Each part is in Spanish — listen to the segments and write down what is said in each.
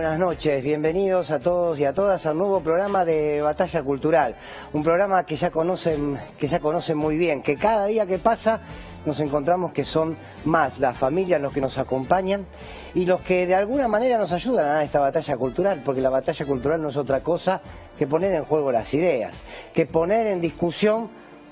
buenas noches. Bienvenidos a todos y a todas al nuevo programa de Batalla Cultural. Un programa que ya conocen muy bien, que cada día que pasa nos encontramos que son más las familias los que nos acompañan y los que de alguna manera nos ayudan a esta batalla cultural, porque la batalla cultural no es otra cosa que poner en juego las ideas, que poner en discusión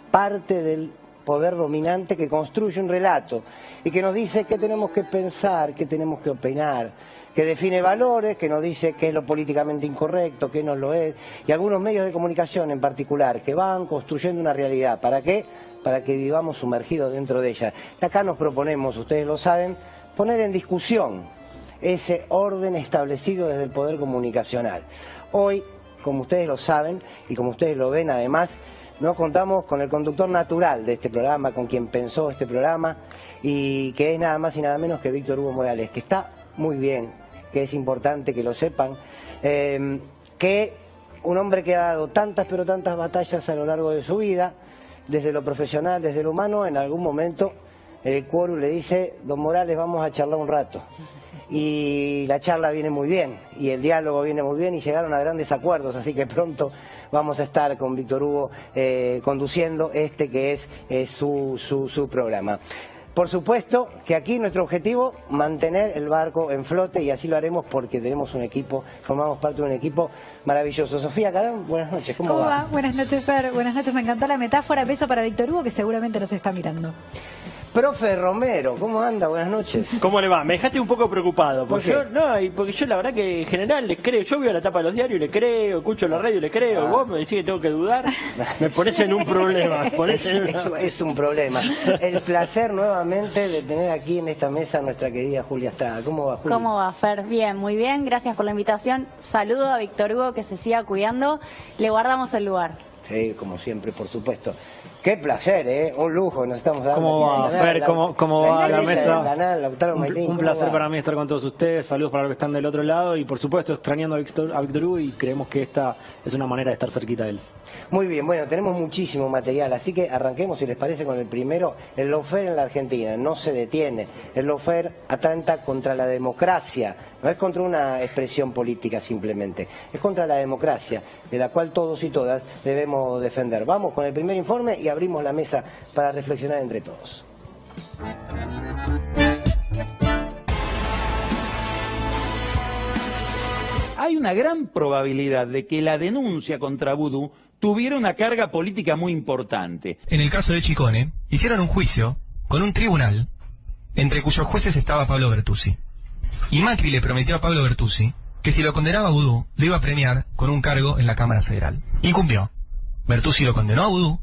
parte del poder dominante que construye un relato y que nos dice qué tenemos que pensar, qué tenemos que opinar, que define valores, que nos dice qué es lo políticamente incorrecto, qué no lo es, y algunos medios de comunicación en particular que van construyendo una realidad. ¿Para qué? Para que vivamos sumergidos dentro de ella. Y acá nos proponemos, ustedes lo saben, poner en discusión ese orden establecido desde el poder comunicacional. Hoy, como ustedes lo saben y como ustedes lo ven además, nos contamos con el conductor natural de este programa, con quien pensó este programa, y que es nada más y nada menos que Víctor Hugo Morales, que está muy bien, que es importante que lo sepan, que un hombre que ha dado tantas pero tantas batallas a lo largo de su vida, desde lo profesional, desde lo humano, en algún momento el quórum le dice: don Morales, vamos a charlar un rato. Y la charla viene muy bien, y el diálogo viene muy bien, y llegaron a grandes acuerdos, así que pronto vamos a estar con Víctor Hugo conduciendo este que es su programa. Por supuesto que aquí nuestro objetivo, mantener el barco en flote, y así lo haremos porque tenemos un equipo, formamos parte de un equipo maravilloso. Sofía Carán, buenas noches, ¿cómo va? Buenas noches, Fer, buenas noches, me encantó la metáfora. Beso para Víctor Hugo, que seguramente nos está mirando. Profe Romero, ¿cómo anda? Buenas noches. ¿Cómo le va? Me dejaste un poco preocupado. Porque ¿Por qué? porque yo la verdad que en general le creo. Yo veo la tapa de los diarios y le creo, escucho la radio y le creo. Vos me decís que tengo que dudar, me pones en un problema. Es un problema. El placer nuevamente de tener aquí en esta mesa a nuestra querida Julia Estrada. ¿Cómo va, Julia? ¿Cómo va, Fer? Bien, muy bien. Gracias por la invitación. Saludo a Víctor Hugo, que se siga cuidando. Le guardamos el lugar. Sí, como siempre, por supuesto. Qué placer, ¿eh? Un lujo, nos estamos dando. ¿Cómo va, Fer? ¿Cómo va la mesa? Un placer va? para mí estar con todos ustedes. Saludos para los que están del otro lado y, por supuesto, extrañando a Víctor Hugo, y creemos que esta es una manera de estar cerquita de él. Muy bien, bueno, tenemos muchísimo material, así que arranquemos, si les parece, con el primero. El lawfare en la Argentina no se detiene. El lawfare atenta contra la democracia, no es contra una expresión política simplemente, es contra la democracia, de la cual todos y todas debemos defender. Vamos con el primer informe y abrimos la mesa para reflexionar entre todos. Hay una gran probabilidad de que la denuncia contra Vudú tuviera una carga política muy importante. En el caso de Chicone, hicieron un juicio con un tribunal entre cuyos jueces estaba Pablo Bertuzzi. Y Macri le prometió a Pablo Bertuzzi que si lo condenaba a Vudú, lo iba a premiar con un cargo en la Cámara Federal. Y cumplió. Bertuzzi lo condenó a Vudú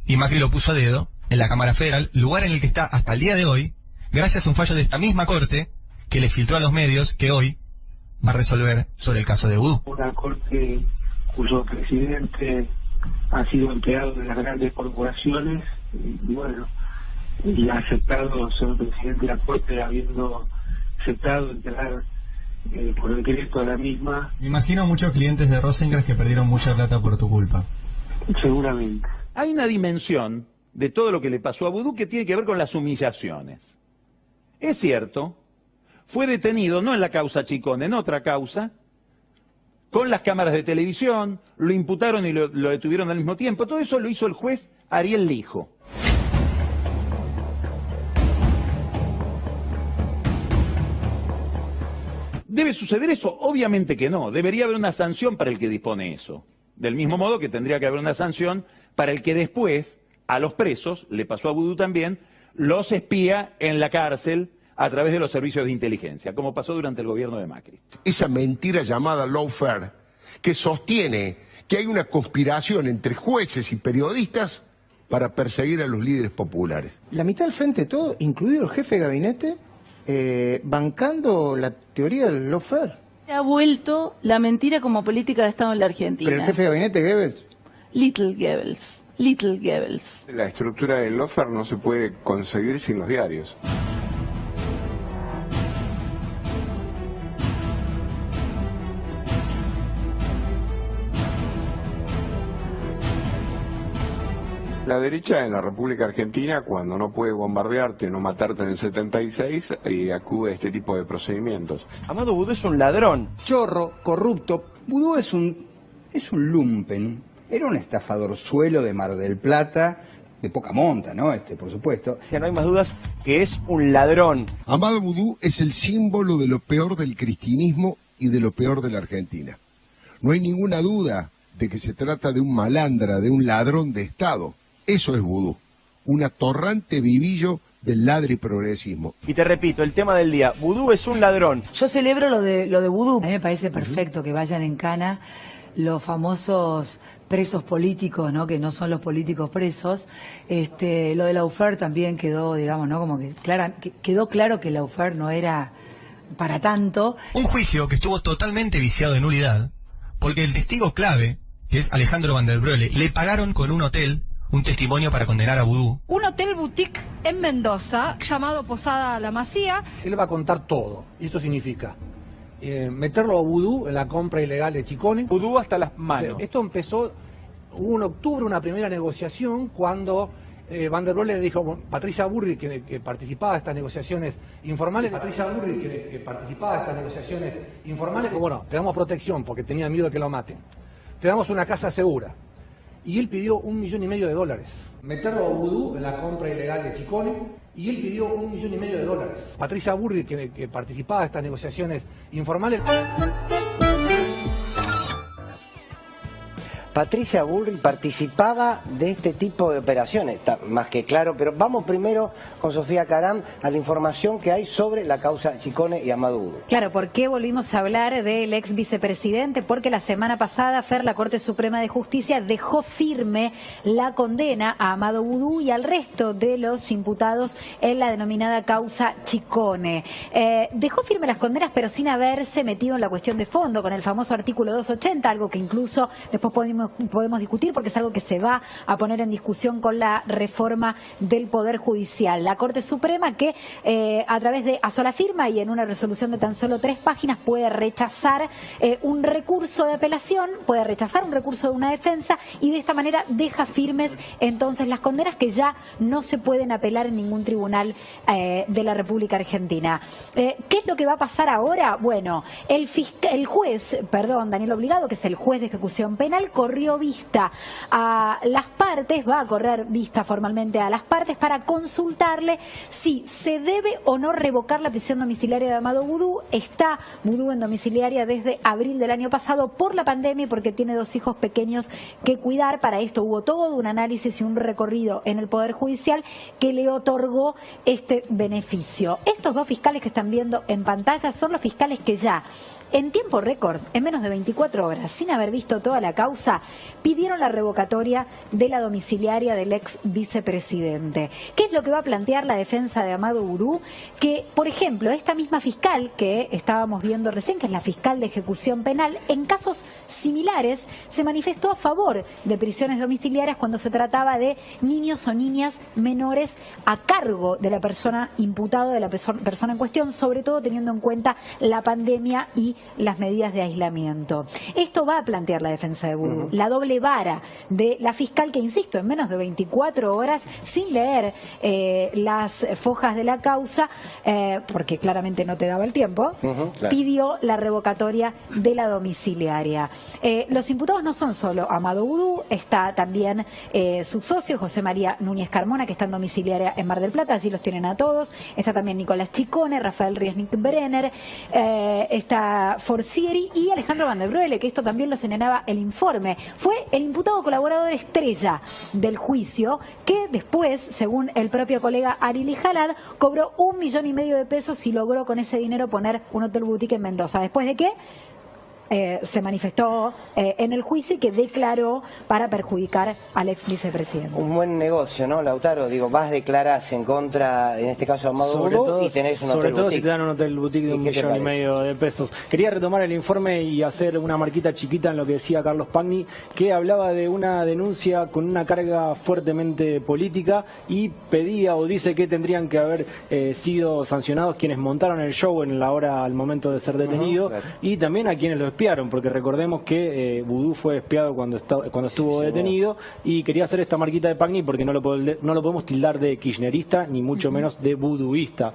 y Macri lo puso a dedo en la Cámara Federal, lugar en el que está hasta el día de hoy, gracias a un fallo de esta misma Corte que le filtró a los medios que hoy va a resolver sobre el caso de Vudú. Una Corte cuyo presidente ha sido empleado de las grandes corporaciones y bueno, y ha aceptado ser presidente de la Corte, habiendo aceptado entrar por decreto a la misma. Me imagino muchos clientes de Rosengras que perdieron mucha plata por tu culpa. Seguramente. Hay una dimensión de todo lo que le pasó a Vudú que tiene que ver con las humillaciones. Es cierto, fue detenido no en la causa Chicone, en otra causa, con las cámaras de televisión, lo imputaron y lo detuvieron al mismo tiempo. Todo eso lo hizo el juez Ariel Lijo. ¿Debe suceder eso? Obviamente que no. Debería haber una sanción para el que dispone eso. Del mismo modo que tendría que haber una sanción para el que después, a los presos, le pasó a Vudú también, los espía en la cárcel a través de los servicios de inteligencia, como pasó durante el gobierno de Macri. Esa mentira llamada lawfare, que sostiene que hay una conspiración entre jueces y periodistas para perseguir a los líderes populares. La mitad del frente de todo, incluido el jefe de gabinete, bancando la teoría del lawfare. Ha vuelto la mentira como política de Estado en la Argentina. ¿Pero el jefe de gabinete, Goebbels? Little Goebbels. Little Goebbels. La estructura del lawfare no se puede conseguir sin los diarios. La ultraderecha en la República Argentina, cuando no puede bombardearte, no matarte en el 76, y acude a este tipo de procedimientos. Amado Vudú es un ladrón. Chorro, corrupto. Vudú es un lumpen. Era un estafador suelo de Mar del Plata, de poca monta, ¿no? Por supuesto. Ya no hay más dudas que es un ladrón. Amado Vudú es el símbolo de lo peor del cristianismo y de lo peor de la Argentina. No hay ninguna duda de que se trata de un malandra, de un ladrón de Estado. Eso es Vudú, un atorrante vivillo del ladri progresismo. Y te repito, el tema del día, Vudú es un ladrón. Yo celebro lo de Vudú. A mí me parece perfecto que vayan en cana los famosos presos políticos, ¿no? Que no son los políticos presos. Lo de Lawfare también quedó, digamos, ¿no? Como que quedó claro que Lawfare no era para tanto. Un juicio que estuvo totalmente viciado de nulidad, porque el testigo clave, que es Alejandro Van der Broele, le pagaron con un hotel un testimonio para condenar a Vudú. Un hotel boutique en Mendoza, llamado Posada La Masía. Él va a contar todo, y esto significa meterlo a Vudú en la compra ilegal de Chicones. Vudú hasta las manos. Esto empezó, hubo en octubre una primera negociación cuando Van der Broele le dijo a Patricia Burri, que participaba de estas negociaciones informales, bueno, te damos protección porque tenía miedo de que lo maten. Te damos una casa segura. Y él pidió $1,5 millones. Meterlo a Vudú en la compra ilegal de Chicones, y él pidió $1,5 millones. Patricia Burri, que participaba de estas negociaciones informales. Patricia Burri participaba de este tipo de operaciones, está más que claro, pero vamos primero con Sofía Caram a la información que hay sobre la causa Chicone y Amado Vudú. Claro, ¿por qué volvimos a hablar del ex vicepresidente? Porque la semana pasada, Fer, la Corte Suprema de Justicia dejó firme la condena a Amado Vudú y al resto de los imputados en la denominada causa Chicone. Dejó firme las condenas, pero sin haberse metido en la cuestión de fondo, con el famoso artículo 280, algo que incluso después podemos discutir porque es algo que se va a poner en discusión con la reforma del Poder Judicial. La Corte Suprema que a través de a sola firma y en una resolución de tan solo 3 páginas puede rechazar un recurso de apelación, puede rechazar un recurso de una defensa y de esta manera deja firmes entonces las condenas que ya no se pueden apelar en ningún tribunal de la República Argentina. ¿Qué es lo que va a pasar ahora? Bueno, el juez, Daniel Obligado, que es el juez de ejecución penal, corrió vista a las partes, va a correr vista formalmente a las partes para consultarle si se debe o no revocar la prisión domiciliaria de Amado Vudú. Está Vudú en domiciliaria desde abril del año pasado por la pandemia y porque tiene 2 hijos pequeños que cuidar. Para esto hubo todo un análisis y un recorrido en el Poder Judicial que le otorgó este beneficio. Estos 2 fiscales que están viendo en pantalla son los fiscales que ya en tiempo récord, en menos de 24 horas, sin haber visto toda la causa, pidieron la revocatoria de la domiciliaria del ex vicepresidente. ¿Qué es lo que va a plantear la defensa de Amado Vudú? Que, por ejemplo, esta misma fiscal que estábamos viendo recién, que es la fiscal de ejecución penal, en casos similares se manifestó a favor de prisiones domiciliarias cuando se trataba de niños o niñas menores a cargo de la persona imputada, de la persona en cuestión, sobre todo teniendo en cuenta la pandemia y las medidas de aislamiento. Esto va a plantear la defensa de Vudú, la doble vara de la fiscal que, insisto, en menos de 24 horas, sin leer las fojas de la causa, porque claramente no te daba el tiempo, claro, pidió la revocatoria de la domiciliaria. Los imputados no son solo Amado Vudú, está también su socio José María Núñez Carmona, que está en domiciliaria en Mar del Plata, allí los tienen a todos. Está también Nicolás Chicone, Rafael Riesnik Brenner, está Forcieri y Alejandro Van der Broele, que esto también lo señalaba el informe. Fue el imputado colaborador estrella del juicio que después, según el propio colega Arili Jalad, cobró $1,5 millones de pesos y logró con ese dinero poner un hotel boutique en Mendoza. Después de que se manifestó en el juicio y que declaró para perjudicar al ex vicepresidente. Un buen negocio, ¿no, Lautaro? Digo, vas, declarás en contra, en este caso, Amado Vudú, y tenés un hotel boutique. Sobre todo si te dan un hotel boutique de $1,5 millones de pesos. Quería retomar el informe y hacer una marquita chiquita en lo que decía Carlos Pagni, que hablaba de una denuncia con una carga fuertemente política y pedía o dice que tendrían que haber sido sancionados quienes montaron el show en la hora al momento de ser detenido, claro, y también a quienes lo espiaron, porque recordemos que Vudú fue espiado cuando estuvo detenido, y quería hacer esta marquita de Pagni porque no lo podemos tildar de kirchnerista, ni mucho menos de vuduista.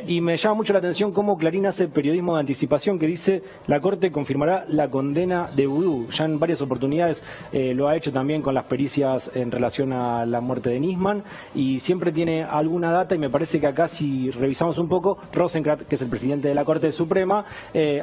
Y me llama mucho la atención cómo Clarín hace periodismo de anticipación, que dice: la Corte confirmará la condena de Vudú. Ya en varias oportunidades lo ha hecho también con las pericias en relación a la muerte de Nisman, y siempre tiene alguna data, y me parece que acá, si revisamos un poco, Rosenkrantz, que es el presidente de la Corte Suprema,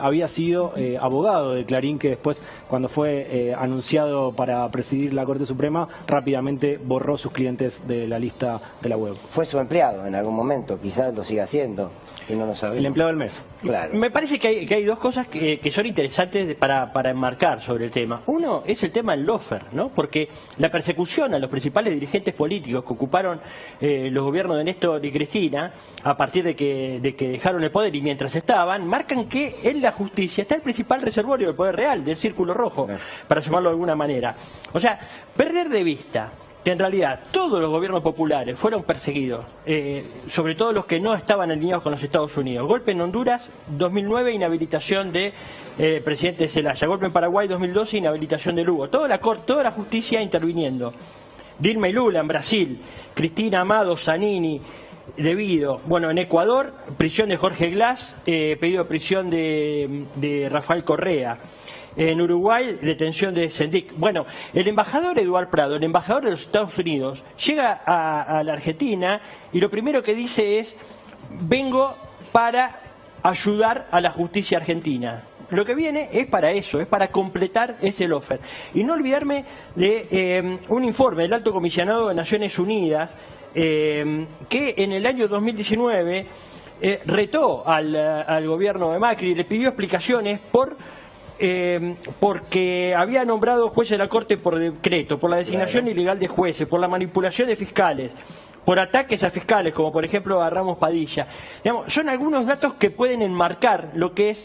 había sido abogado de Clarín, que después, cuando fue anunciado para presidir la Corte Suprema, rápidamente borró sus clientes de la lista de la web. Fue su empleado en algún momento, quizás lo siga haciendo y no lo sabemos. El empleado del mes. Claro. Me parece que hay dos cosas que son interesantes para enmarcar sobre el tema. Uno es el tema del lawfare, ¿no? Porque la persecución a los principales dirigentes políticos que ocuparon los gobiernos de Néstor y Cristina, a partir de que dejaron el poder y mientras estaban, marcan que en la justicia está el principal reservorio del poder real, del círculo rojo, para llamarlo de alguna manera. O sea, perder de vista que en realidad todos los gobiernos populares fueron perseguidos, sobre todo los que no estaban alineados con los Estados Unidos. Golpe en Honduras, 2009, inhabilitación de presidente Zelaya. Golpe en Paraguay, 2012, inhabilitación de Lugo. Toda la justicia interviniendo. Dilma y Lula en Brasil, Cristina, Amado, Zanini, Debido. Bueno, en Ecuador, prisión de Jorge Glass, pedido de prisión de Rafael Correa. En Uruguay, detención de Sendik. Bueno, el embajador Eduard Prado, el embajador de los Estados Unidos, llega a la Argentina y lo primero que dice es: vengo para ayudar a la justicia argentina. Lo que viene es para eso, es para completar ese lawfare. Y no olvidarme de un informe del Alto Comisionado de Naciones Unidas que en el año 2019 retó al gobierno de Macri y le pidió explicaciones porque había nombrado jueces de la Corte por decreto, por la designación ilegal de jueces, por la manipulación de fiscales, por ataques a fiscales, como por ejemplo a Ramos Padilla. Digamos, son algunos datos que pueden enmarcar lo que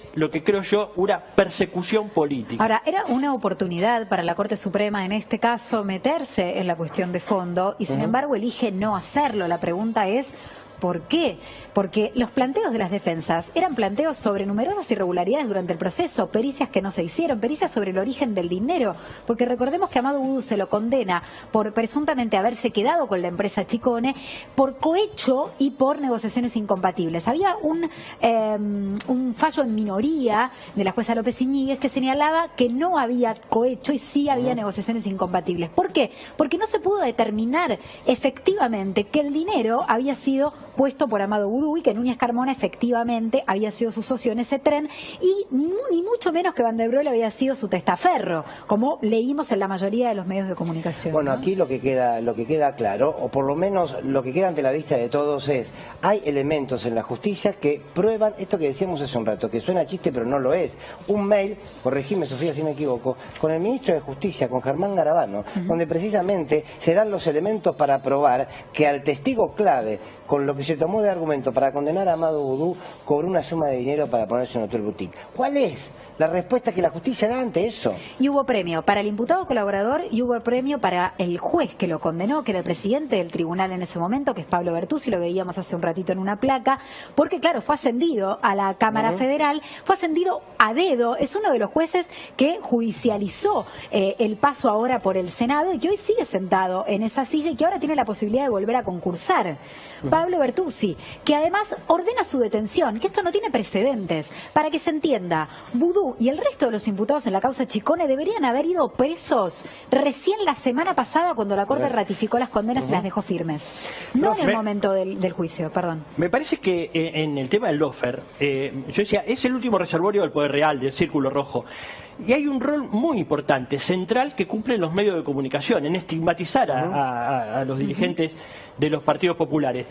creo yo, una persecución política. Ahora, era una oportunidad para la Corte Suprema, en este caso, meterse en la cuestión de fondo, y sin embargo elige no hacerlo. La pregunta es: ¿por qué? Porque los planteos de las defensas eran planteos sobre numerosas irregularidades durante el proceso, pericias que no se hicieron, pericias sobre el origen del dinero, porque recordemos que Amado Vudú se lo condena por presuntamente haberse quedado con la empresa Chicone por cohecho y por negociaciones incompatibles. Había un fallo en minoría de la jueza López Iñiguez que señalaba que no había cohecho y sí había negociaciones incompatibles. ¿Por qué? Porque no se pudo determinar efectivamente que el dinero había sido puesto por Amado Vudú y que Núñez Carmona efectivamente había sido su socio en ese tren, y ni mucho menos que Van der Broel había sido su testaferro, como leímos en la mayoría de los medios de comunicación. Bueno, ¿no? aquí lo que queda claro, o por lo menos lo que queda ante la vista de todos, es: hay elementos en la justicia que prueban esto que decíamos hace un rato, que suena chiste pero no lo es. Un mail, corregime Sofía si me equivoco, con el ministro de Justicia, con Germán Garabano, donde precisamente se dan los elementos para probar que al testigo clave, con lo que se tomó de argumento para condenar a Amado Vudú, cobró una suma de dinero para ponerse en hotel boutique. ¿Cuál es la respuesta que la justicia da ante eso? Y hubo premio para el imputado colaborador y hubo premio para el juez que lo condenó, que era el presidente del tribunal en ese momento, que es Pablo Bertuzzi, lo veíamos hace un ratito en una placa, porque claro, fue ascendido a la Cámara Federal, fue ascendido a dedo, es uno de los jueces que judicializó el paso ahora por el Senado y que hoy sigue sentado en esa silla y que ahora tiene la posibilidad de volver a concursar. Pablo Bertuzzi, que además ordena su detención, que esto no tiene precedentes. Para que se entienda, Vudú y el resto de los imputados en la causa Chicone deberían haber ido presos recién la semana pasada, cuando la Corte ratificó las condenas y las dejó firmes. No en el momento del juicio, perdón. Me parece que en el tema del lawfare, yo decía, es el último reservorio del poder real, del círculo rojo. Y hay un rol muy importante, central, que cumplen los medios de comunicación, en estigmatizar a los dirigentes de los partidos populares.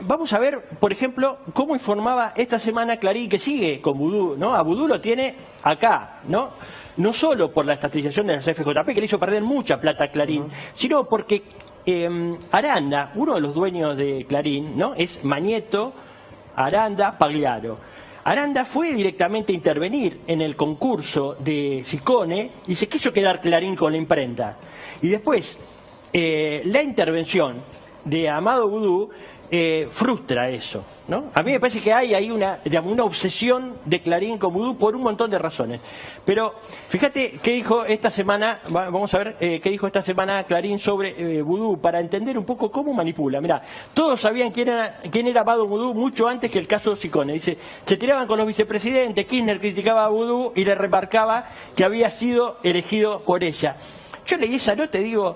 Vamos a ver, por ejemplo, cómo informaba esta semana Clarín, que sigue con Vudú, ¿no? A Vudú lo tiene acá, ¿no? No solo por la estatización de las FJP, que le hizo perder mucha plata a Clarín, sino porque Aranda, uno de los dueños de Clarín, ¿no? Es Mañeto, Aranda, Pagliaro. Aranda fue directamente a intervenir en el concurso de Chicone y se quiso quedar Clarín con la imprenta. Y después, la intervención de Amado Vudú frustra eso, ¿no? A mí me parece que hay ahí una obsesión de Clarín con Vudú por un montón de razones. Pero fíjate qué dijo esta semana, vamos a ver qué dijo esta semana Clarín sobre Vudú, para entender un poco cómo manipula. Mirá, todos sabían quién era Amado Vudú mucho antes que el caso Ciccone. Dice, se tiraban con los vicepresidentes, Kirchner criticaba a Vudú y le remarcaba que había sido elegido por ella. Yo leí esa nota y digo...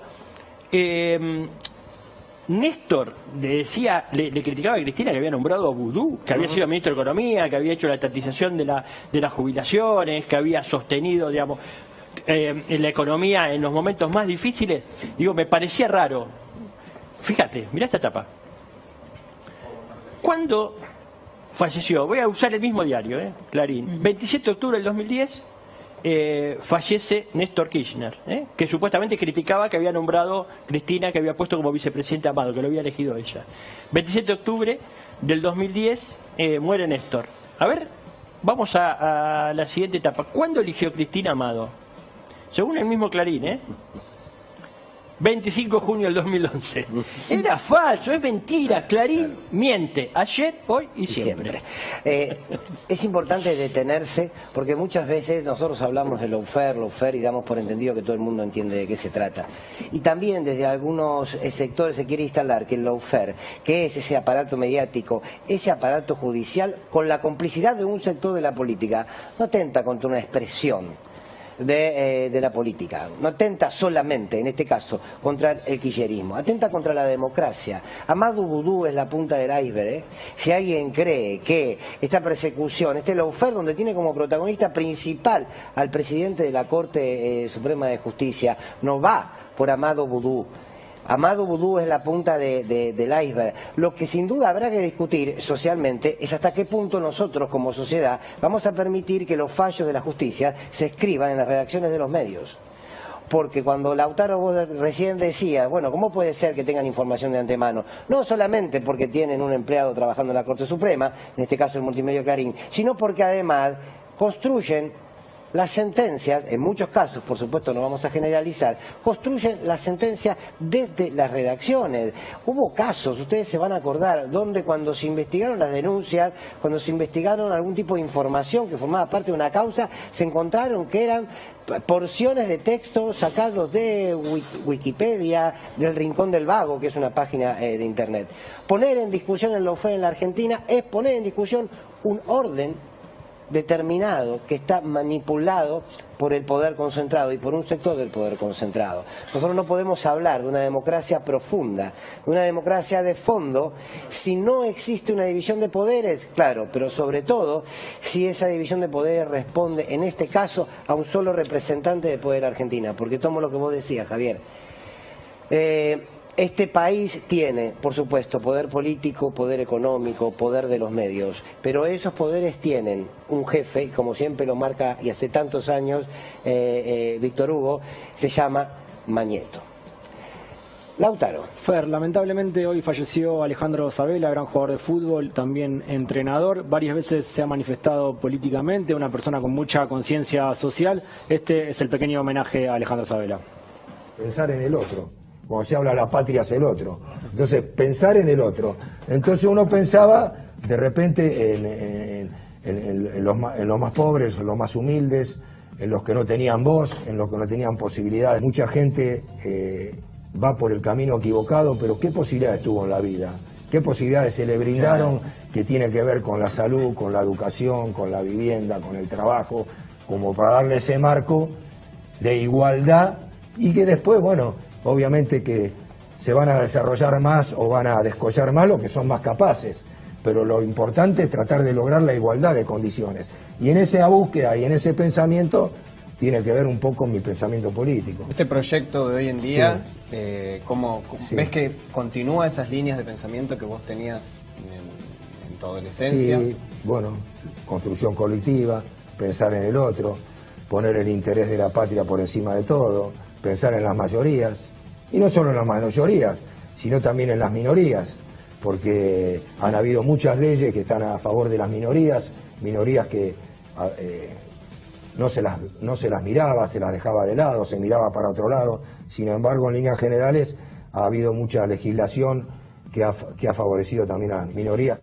Néstor le criticaba a Cristina que había nombrado a Vudú, que había sido ministro de Economía, que había hecho la estatización de las jubilaciones, que había sostenido, digamos, la economía en los momentos más difíciles. Digo, me parecía raro. Fíjate, mirá esta tapa. ¿Cuándo falleció? Voy a usar el mismo diario, Clarín. 27 de octubre del 2010. Fallece Néstor Kirchner, que supuestamente criticaba que había nombrado Cristina, que había puesto como vicepresidente a Amado, que lo había elegido ella. 27 de octubre del 2010 muere Néstor. A ver, vamos a la siguiente etapa. ¿Cuándo eligió Cristina a Amado? Según el mismo Clarín, 25 de junio del 2011. Era falso, es mentira. Clarín miente ayer, hoy y siempre. Es importante detenerse porque muchas veces nosotros hablamos de lawfare y damos por entendido que todo el mundo entiende de qué se trata. Y también desde algunos sectores se quiere instalar que el lawfare, que es ese aparato mediático, ese aparato judicial, con la complicidad de un sector de la política, no atenta contra una expresión de la política, no atenta solamente, en este caso, contra el kirchnerismo, atenta contra la democracia. Amado Vudú es la punta del iceberg. Si alguien cree que esta persecución, este lawfare donde tiene como protagonista principal al presidente de la Corte Suprema de Justicia, no va por Amado Vudú. Amado Vudú es la punta del iceberg. Lo que sin duda habrá que discutir socialmente es hasta qué punto nosotros como sociedad vamos a permitir que los fallos de la justicia se escriban en las redacciones de los medios. Porque cuando Lautaro vos recién decía, bueno, ¿cómo puede ser que tengan información de antemano? No solamente porque tienen un empleado trabajando en la Corte Suprema, en este caso el multimedio Clarín, sino porque además construyen las sentencias, en muchos casos, por supuesto no vamos a generalizar, construyen las sentencias desde las redacciones. Hubo casos, ustedes se van a acordar, donde cuando se investigaron las denuncias, cuando se investigaron algún tipo de información que formaba parte de una causa, se encontraron que eran porciones de texto sacados de Wikipedia, del Rincón del Vago, que es una página de internet. Poner en discusión el lawfare en la Argentina es poner en discusión un orden determinado que está manipulado por el poder concentrado y por un sector del poder concentrado. Nosotros no podemos hablar de una democracia profunda, de una democracia de fondo, si no existe una división de poderes, claro, pero sobre todo si esa división de poderes responde, en este caso, a un solo representante de poder Argentina, porque tomo lo que vos decías, Javier. Este país tiene, por supuesto, poder político, poder económico, poder de los medios, pero esos poderes tienen un jefe, y como siempre lo marca, y hace tantos años, Víctor Hugo, se llama Mañeto. Lautaro. Fer, lamentablemente hoy falleció Alejandro Sabela, gran jugador de fútbol, también entrenador. Varias veces se ha manifestado políticamente, una persona con mucha conciencia social. Este es el pequeño homenaje a Alejandro Sabela. Pensar en el otro. Cuando se habla de la patria es el otro. Entonces, pensar en el otro. Entonces uno pensaba, de repente, en los más pobres, en los más humildes, en los que no tenían voz, en los que no tenían posibilidades. Mucha gente va por el camino equivocado, pero ¿qué posibilidades tuvo en la vida? ¿Qué posibilidades se le brindaron que tiene que ver con la salud, con la educación, con la vivienda, con el trabajo, como para darle ese marco de igualdad y que después, bueno, obviamente que se van a desarrollar más o van a descollar más los que son más capaces, pero lo importante es tratar de lograr la igualdad de condiciones. Y en esa búsqueda y en ese pensamiento tiene que ver un poco mi pensamiento político. Este proyecto de hoy en día, ¿cómo ves que continúa esas líneas de pensamiento que vos tenías en tu adolescencia? Sí, bueno, construcción colectiva, pensar en el otro, poner el interés de la patria por encima de todo, pensar en las mayorías, y no solo en las mayorías, sino también en las minorías, porque han habido muchas leyes que están a favor de las minorías que no se las miraba, se las dejaba de lado, se miraba para otro lado. Sin embargo, en líneas generales ha habido mucha legislación que ha favorecido también a las minorías.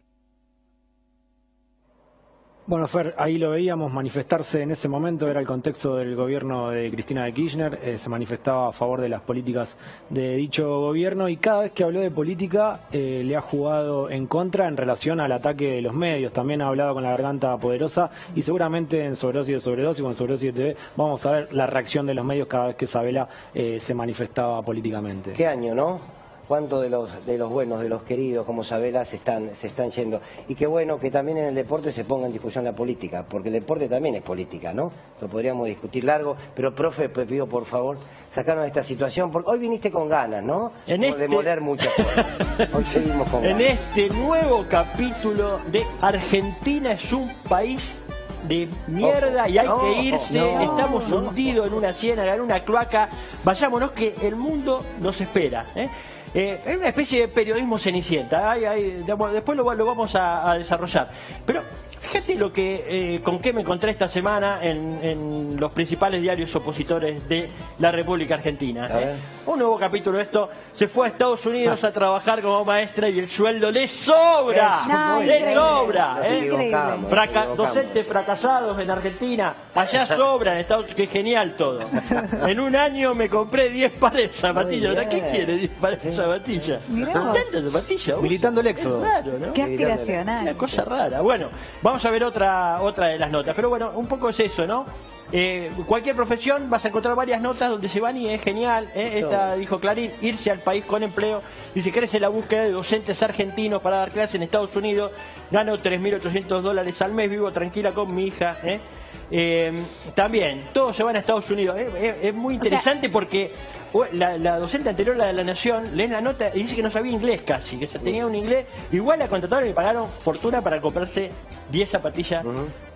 Bueno, Fer, ahí lo veíamos manifestarse en ese momento, era el contexto del gobierno de Cristina de Kirchner, se manifestaba a favor de las políticas de dicho gobierno y cada vez que habló de política le ha jugado en contra en relación al ataque de los medios. También ha hablado con la garganta poderosa y seguramente en Sobredosis de Sobredosis o en Sobredosis de TV vamos a ver la reacción de los medios cada vez que Sabela se manifestaba políticamente. ¿Qué año, no? ¿Cuántos de los buenos, de los queridos como Sabela se están yendo? Y qué bueno que también en el deporte se ponga en discusión la política, porque el deporte también es política, ¿no? Lo podríamos discutir largo, pero profe, te pido por favor, sacarnos de esta situación, porque hoy viniste con ganas, ¿no? De demoler muchas cosas. Hoy seguimos con ganas. En este nuevo capítulo de Argentina es un país de mierda y hay que irse, estamos hundidos en una ciénaga, en una cloaca, vayámonos que el mundo nos espera, es una especie de periodismo cenicienta, después lo vamos a desarrollar. Pero fíjate lo que con qué me encontré esta semana en los principales diarios opositores de la República Argentina. Un nuevo capítulo de esto, se fue a Estados Unidos a trabajar como maestra y el sueldo le sobra, le sobra. Docentes fracasados en Argentina, allá sobran, qué genial todo. En un año me compré 10 pares de zapatillas. ¿Qué quiere 10 pares de zapatillas? ¿Tantas zapatillas? Militando el éxodo. Claro, ¿no? Qué aspiracional. Una cosa rara. Bueno, vamos a ver otra de las notas. Pero bueno, un poco es eso, ¿no? Cualquier profesión vas a encontrar varias notas donde se van y es genial. Esta dijo Clarín, irse al país con empleo. Dice, crece la búsqueda de docentes argentinos para dar clases en Estados Unidos. Gano $3.800 al mes, vivo tranquila con mi hija. También, todos se van a Estados Unidos. Es muy interesante porque la docente anterior, la de La Nación, lee la nota y dice que no sabía inglés casi, que tenía un inglés. Igual la contrataron y pagaron fortuna para comprarse 10 zapatillas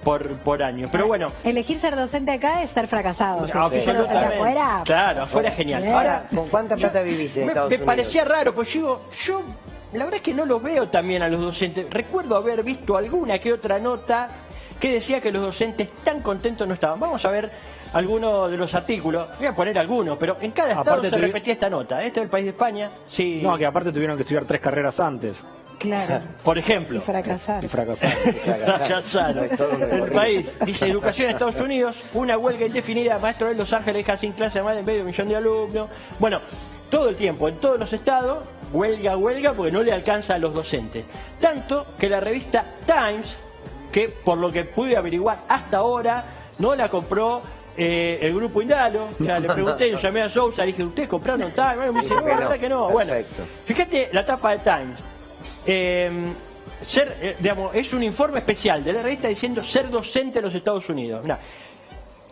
por año. Pero bueno. Elegir ser docente acá es ser fracasado. Ser docente afuera. Claro, afuera es genial. Ahora, ¿con cuánta plata vivís en Estados Unidos? Me parecía raro, pues yo la verdad es que no los veo también a los docentes. Recuerdo haber visto alguna que otra nota que decía que los docentes tan contentos no estaban. Vamos a ver algunos de los artículos. Voy a poner algunos, pero en cada estado se repetía esta nota. Este es el país de España. Sí. No, que aparte tuvieron que estudiar 3 carreras antes. Claro. Por ejemplo. Y fracasar. Fracasaron. El país dice educación en Estados Unidos, una huelga indefinida, maestro de Los Ángeles deja sin clase a más de medio millón de alumnos. Bueno, todo el tiempo, en todos los estados, huelga, porque no le alcanza a los docentes. Tanto que la revista Times, que por lo que pude averiguar hasta ahora, no la compró el grupo Indalo. O sea, le pregunté, yo llamé a Sousa, le dije, ¿ustedes compraron Times? Bueno, me dice, no, la verdad que no. Bueno, fíjate la tapa de Times. Digamos, es un informe especial de la revista diciendo ser docente en los Estados Unidos. Mirá,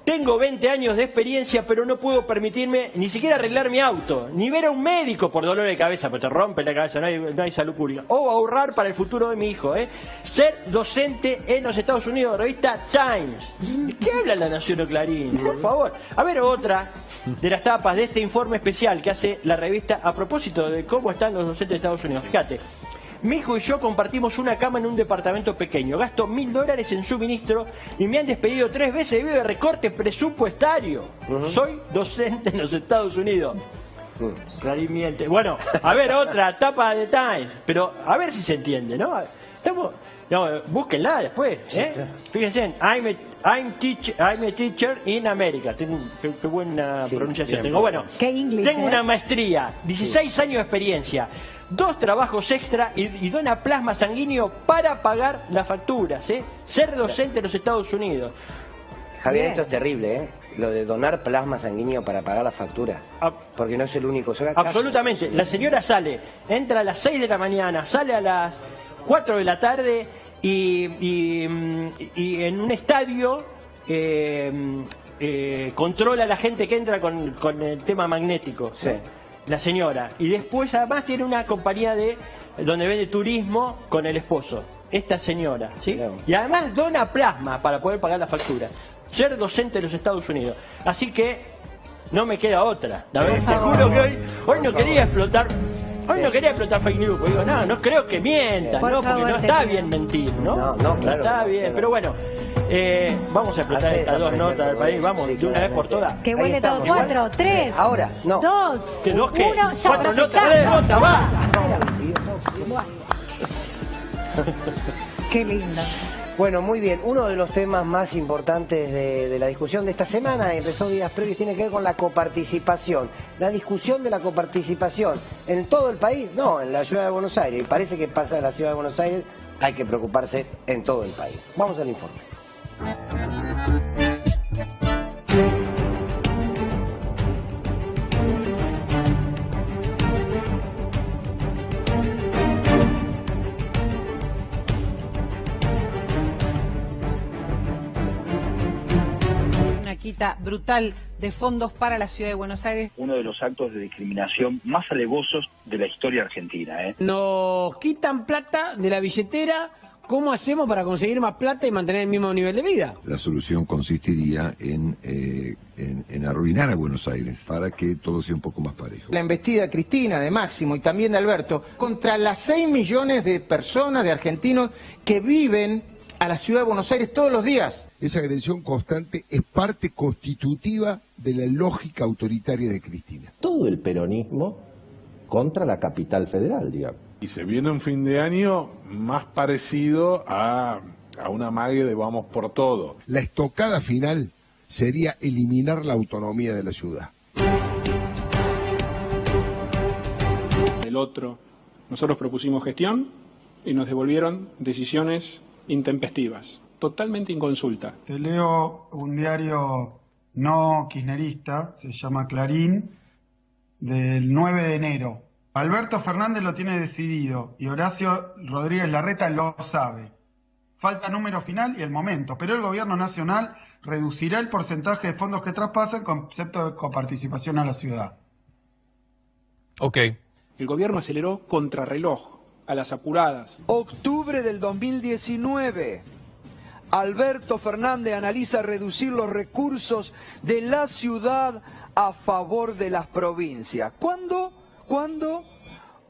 tengo 20 años de experiencia, pero no puedo permitirme ni siquiera arreglar mi auto, ni ver a un médico por dolor de cabeza, porque te rompe la cabeza, no hay salud pública, o ahorrar para el futuro de mi hijo. Ser docente en los Estados Unidos, revista Times. ¿Qué habla La Nación o Clarín? Por favor. A ver, otra de las tapas de este informe especial que hace la revista a propósito de cómo están los docentes de Estados Unidos. Fíjate. Mi hijo y yo compartimos una cama en un departamento pequeño. Gasto $1.000 en suministro y me han despedido 3 veces debido a recorte presupuestario. Soy docente en los Estados Unidos. Clarín miente. Bueno, a ver, otra tapa de Times. Pero a ver si se entiende, ¿no? Búsquenla después. Fíjense, I'm a teacher in America. Qué buena pronunciación tengo. Bueno, tengo una maestría, 16 años de experiencia, 2 trabajos extra y dona plasma sanguíneo para pagar las facturas. Ser docente en los Estados Unidos. Javier, esto es terrible, lo de donar plasma sanguíneo para pagar las facturas. Porque no es el único. Absolutamente. La señora entra a las 6 de la mañana, sale a las 4 de la tarde y en un estadio controla a la gente que entra con el tema magnético. Sí. La señora. Y después además tiene una compañía donde vende turismo con el esposo. Esta señora, ¿sí? Claro. Y además dona plasma para poder pagar la factura. Ser docente de los Estados Unidos. Así que no me queda otra. La verdad, te juro que hoy no quería explotar. Hoy no quería explotar fake news, porque digo, no creo que mientan, porque no está bien mentir, ¿no? No, claro. No está bien, pero bueno. Vamos a explotar estas dos notas del país, vamos, de una vez por todas. Que huele todo. 4, 3, Ahora, no. 2, ¿Que dos qué? 1, ya, 4 profe, notas, ya. 3 notas, va. Qué lindo. Bueno, muy bien. Uno de los temas más importantes de la discusión de esta semana, empezó días previos, tiene que ver con la coparticipación. La discusión de la coparticipación en todo el país, no, en la ciudad de Buenos Aires. Y parece que pasa en la ciudad de Buenos Aires, hay que preocuparse en todo el país. Vamos al informe. Quita brutal de fondos para la ciudad de Buenos Aires. Uno de los actos de discriminación más alevosos de la historia argentina. Nos quitan plata de la billetera. ¿Cómo hacemos para conseguir más plata y mantener el mismo nivel de vida? La solución consistiría en arruinar a Buenos Aires para que todo sea un poco más parejo. La embestida de Cristina, de Máximo y también de Alberto contra las 6 millones de personas, de argentinos que viven a la ciudad de Buenos Aires todos los días. Esa agresión constante es parte constitutiva de la lógica autoritaria de Cristina. Todo el peronismo contra la capital federal, digamos. Y se viene un fin de año más parecido a una mague de vamos por todo. La estocada final sería eliminar la autonomía de la ciudad. El otro, nosotros propusimos gestión y nos devolvieron decisiones intempestivas. Totalmente inconsulta. Te leo un diario no kirchnerista, se llama Clarín, del 9 de enero. Alberto Fernández lo tiene decidido y Horacio Rodríguez Larreta lo sabe. Falta número final y el momento, pero el gobierno nacional reducirá el porcentaje de fondos que traspasa en concepto de coparticipación a la ciudad. Ok. El gobierno aceleró contrarreloj, a las apuradas. Octubre del 2019. Alberto Fernández analiza reducir los recursos de la ciudad a favor de las provincias. ¿Cuándo?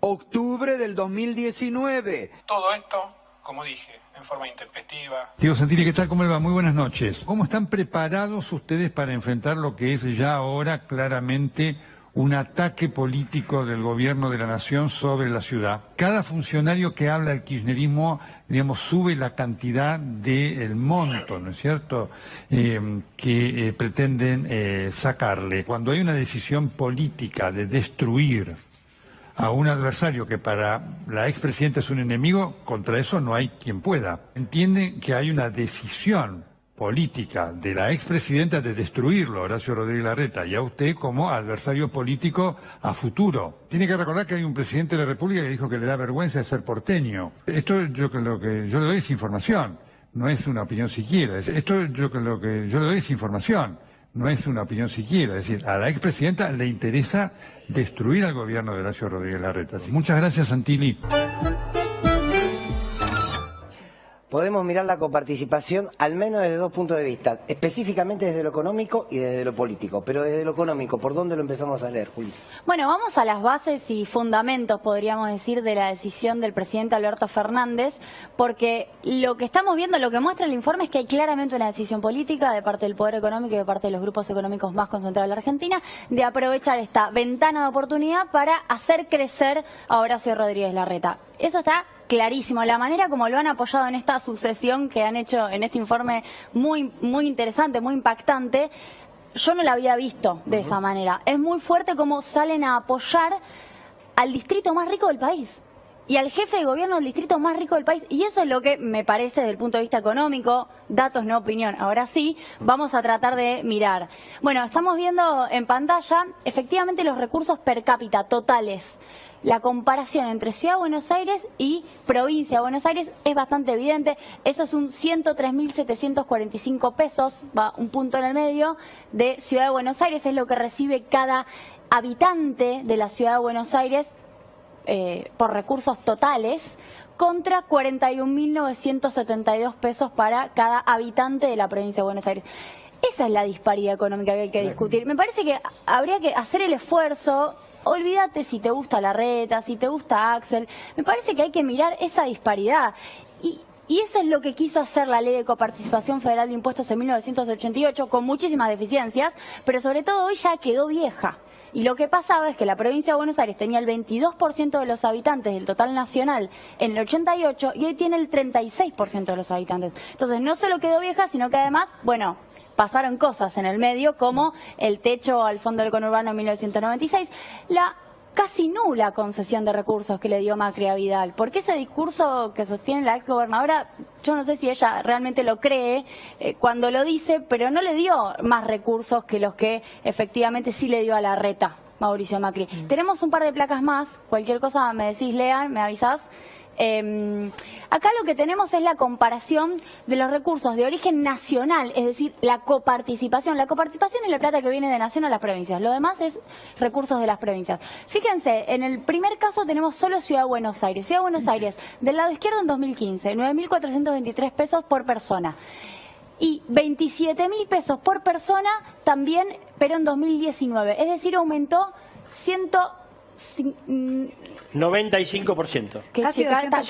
Octubre del 2019. Todo esto, como dije, en forma intempestiva. Diego Santilli, ¿qué tal? ¿Cómo le va? Muy buenas noches. ¿Cómo están preparados ustedes para enfrentar lo que es ya ahora claramente un ataque político del gobierno de la nación sobre la ciudad? Cada funcionario que habla del kirchnerismo, digamos, sube la cantidad del monto, ¿no es cierto?, que pretenden sacarle. Cuando hay una decisión política de destruir a un adversario que para la expresidenta es un enemigo, contra eso no hay quien pueda. Entienden que hay una decisión política de la expresidenta de destruirlo, Horacio Rodríguez Larreta, y a usted como adversario político a futuro. Tiene que recordar que hay un presidente de la República que dijo que le da vergüenza de ser porteño. Esto lo que yo le doy es información, no es una opinión siquiera. Lo que yo le doy es información, no es una opinión siquiera. Es decir, a la expresidenta le interesa destruir al gobierno de Horacio Rodríguez Larreta. Muchas gracias, Santilli. Podemos mirar la coparticipación al menos desde dos puntos de vista, específicamente desde lo económico y desde lo político. Pero desde lo económico, ¿por dónde lo empezamos a leer, Juli? Bueno, vamos a las bases y fundamentos, podríamos decir, de la decisión del presidente Alberto Fernández, porque lo que estamos viendo, lo que muestra el informe es que hay claramente una decisión política de parte del Poder Económico y de parte de los grupos económicos más concentrados en la Argentina de aprovechar esta ventana de oportunidad para hacer crecer a Horacio Rodríguez Larreta. Eso está clarísimo. La manera como lo han apoyado en esta sucesión que han hecho en este informe muy interesante, muy impactante, yo no la había visto de esa manera. Es muy fuerte cómo salen a apoyar al distrito más rico del país y al jefe de gobierno del distrito más rico del país. Y eso es lo que me parece desde el punto de vista económico, datos, no opinión. Ahora sí, vamos a tratar de mirar. Bueno, estamos viendo en pantalla efectivamente los recursos per cápita totales. La comparación entre Ciudad de Buenos Aires y Provincia de Buenos Aires es bastante evidente. Eso es un 103.745 pesos, va un punto en el medio, de Ciudad de Buenos Aires. Es lo que recibe cada habitante de la Ciudad de Buenos Aires por recursos totales, contra 41.972 pesos para cada habitante de la Provincia de Buenos Aires. Esa es la disparidad económica que hay que discutir. Me parece que habría que hacer el esfuerzo. Olvídate si te gusta Larreta, si te gusta Axel. Me parece que hay que mirar esa disparidad. Y Y eso es lo que quiso hacer la Ley de Coparticipación Federal de Impuestos en 1988, con muchísimas deficiencias, pero sobre todo hoy ya quedó vieja. Y lo que pasaba es que la provincia de Buenos Aires tenía el 22% de los habitantes del total nacional en el 88 y hoy tiene el 36% de los habitantes. Entonces no solo quedó vieja, sino que además, bueno, pasaron cosas en el medio como el techo al Fondo del Conurbano en 1996, la casi nula concesión de recursos que le dio Macri a Vidal, porque ese discurso que sostiene la exgobernadora, yo no sé si ella realmente lo cree cuando lo dice, pero no le dio más recursos que los que efectivamente sí le dio a Larreta, Mauricio Macri. Tenemos un par de placas más, cualquier cosa me decís, Lean, me avisás. Acá lo que tenemos es la comparación de los recursos de origen nacional, es decir, la coparticipación. La coparticipación es la plata que viene de nación a las provincias, lo demás es recursos de las provincias. Fíjense, en el primer caso tenemos solo Ciudad de Buenos Aires. Ciudad de Buenos Aires, del lado izquierdo en 2015, 9.423 pesos por persona. Y 27.000 pesos por persona también, pero en 2019. Es decir, aumentó 95%. Qué chicarata que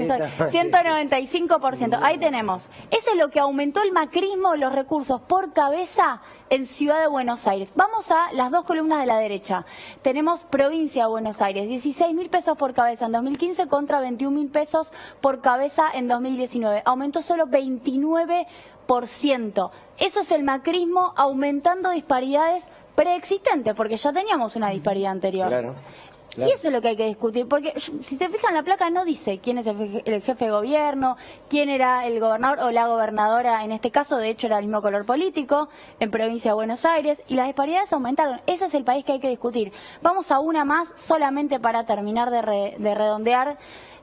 soy. 195%. Ahí tenemos. Eso es lo que aumentó el macrismo, los recursos por cabeza en Ciudad de Buenos Aires. Vamos a las dos columnas de la derecha. Tenemos provincia de Buenos Aires, 16.000 pesos por cabeza en 2015 contra 21.000 pesos por cabeza en 2019. Aumentó solo 29%. Eso es el macrismo aumentando disparidades preexistente, porque ya teníamos una disparidad anterior. Claro. Y eso es lo que hay que discutir, porque si se fijan, la placa no dice quién es el jefe de gobierno, quién era el gobernador o la gobernadora, en este caso de hecho era el mismo color político, en provincia de Buenos Aires, y las disparidades aumentaron. Ese es el país que hay que discutir. Vamos a una más, solamente para terminar de redondear.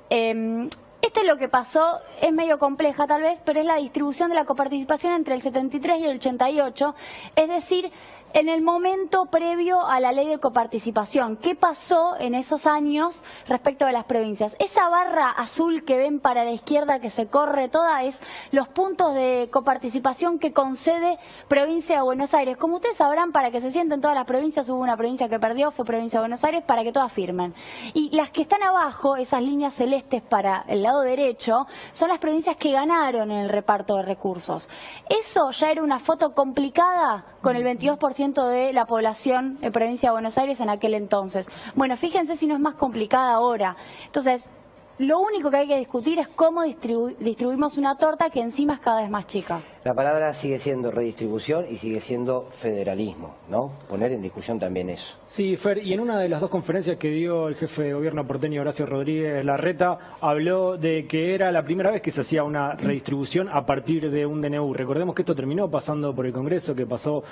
Esto es lo que pasó, es medio compleja tal vez, pero es la distribución de la coparticipación entre el 73 y el 88, es decir, en el momento previo a la ley de coparticipación. ¿Qué pasó en esos años respecto de las provincias? Esa barra azul que ven para la izquierda que se corre toda es los puntos de coparticipación que concede provincia de Buenos Aires. Como ustedes sabrán, para que se sienten todas las provincias, hubo una provincia que perdió, fue provincia de Buenos Aires, para que todas firmen. Y las que están abajo, esas líneas celestes para el lado derecho, son las provincias que ganaron en el reparto de recursos. Eso ya era una foto complicada con el 22% de la población de provincia de Buenos Aires en aquel entonces. Bueno, fíjense si no es más complicada ahora. Entonces, lo único que hay que discutir es cómo distribuimos una torta que encima es cada vez más chica. La palabra sigue siendo redistribución y sigue siendo federalismo, ¿no? Poner en discusión también eso. Sí, Fer, y en una de las dos conferencias que dio el jefe de gobierno porteño Horacio Rodríguez Larreta, habló de que era la primera vez que se hacía una redistribución a partir de un DNU. Recordemos que esto terminó pasando por el Congreso, que pasó